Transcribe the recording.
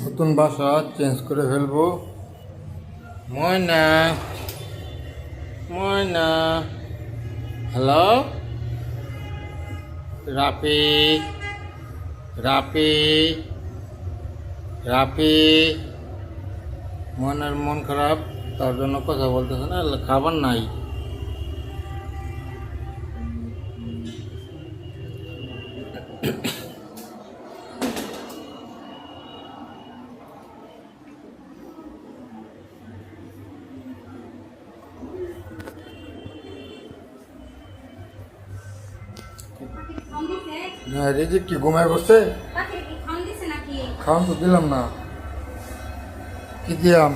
নতুন বাসা চেঞ্জ করে ফেলবো। ময়না ময়না, হ্যালো রাফি রাফি রাফি। ময়নার মন খারাপ, তার জন্য কথা বলতেছে না, খাবার নাই। রিজিক কি ঘুমায় বসছে? খাওয়ান তো দিলাম না, কি দিলাম?